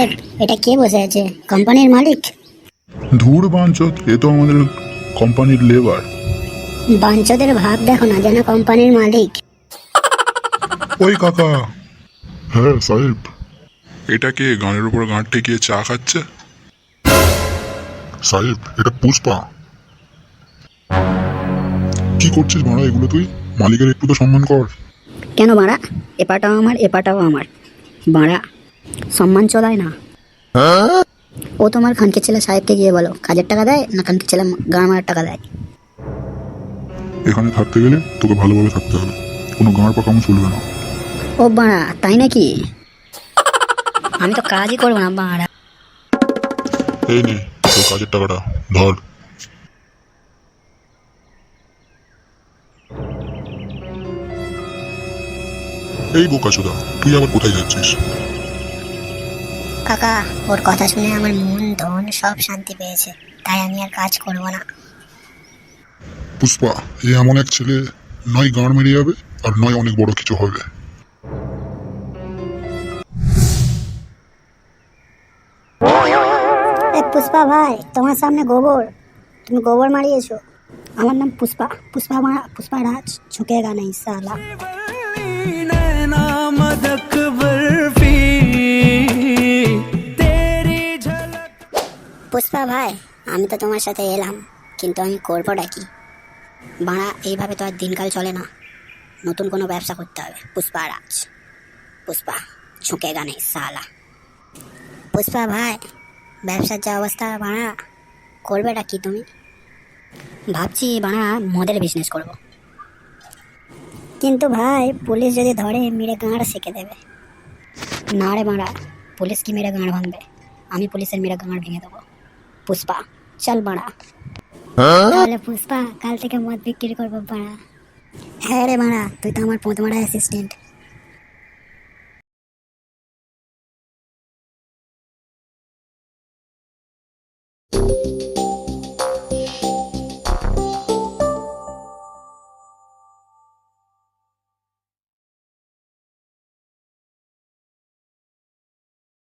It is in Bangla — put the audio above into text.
সাহেব, এটা কে বসে আছে? কোম্পানির মালিক? ধুর বাঞ্চত, এ তো আমাদের কোম্পানির লেবার। বাঞ্চদের ভাব দেখো না, যেন কোম্পানির মালিক। ওই কাকা, হ্যাঁ সাহেব। এটা কে গানের উপর গাঁট ঠেকিয়ে চা খাচ্ছে? সাহেব এটা পুষ্পা। কি করছিস ভাড়া এগুলো তুই? মালিকের একটু তো সম্মান কর। কেন বাড়া? এপাটাও আমার, এপাটাও আমার। বাড়া, সম্মান চলায় না। ও তোমার খানকে ছেলে সাহেবকে গিয়ে বলো, কাজের টাকা দেয় না খানকে ছেলে গাঁ মারার টাকা দেয়? এখানে থাকতে গেলে তোকে ভালোভাবে থাকতে হবে, কোনো গাঁড় পাকামো চলবে না। ও বাড়া, তাই নাকি? আমি তো কাজই করবো না বাড়া। এই নে তোর কাজের টাকাটা ধর। এই বোকাচোদা, তুই আবার কোথায় যাচ্ছিস? কাকা, ওর কথা শুনে আমার মন ধন সব শান্তি পেয়েছে, তাই আমি আর কাজ করব না। পুষ্পা, এ এমন এক ছেলে, নয় গাঁড় মেরে যাবে আর নয় অনেক বড় কিছু হবে। পুষ্পা ভাই, তোমার সামনে গোবর, তুমি গোবর মারিয়েছো। আমার নাম পুষ্পা, পুষ্পা মারা, পুষ্পা রাজ, ঝুঁকেগা নেই সালা। পুষ্পা ভাই, আমি তো তোমার সাথে এলাম, কিন্তু আমি করবোটা কি? বাড়া, এইভাবে তো আর দিনকাল চলে না, নতুন কোনো ব্যবসা করতে হবে। পুষ্পা রাজ, পুষ্পা ঝুঁকেগা নেই সালা। পুষ্পা ভাই, ব্যবসার যা অবস্থা বাড়া, করবেটা কি তুমি? ভাবছি বাড়া মদের বিজনেস করব। কিন্তু ভাই, পুলিশ যদি ধরে মেরে গাঁড় সেঁকে দেবে। না রে বাড়া, পুলিশ কি মেরে গাঁড় ভাঙবে? আমি পুলিশের মেরে গাঁড় ভেঙে দেবো। পুষ্পা, চল বাড়া। তাহলে পুষ্পা, কাল থেকে মদ বিক্রি করবো বাড়া। হ্যাঁ রে বাড়া, তুই তো আমার পোঁত মারা অ্যাসিস্ট্যান্ট।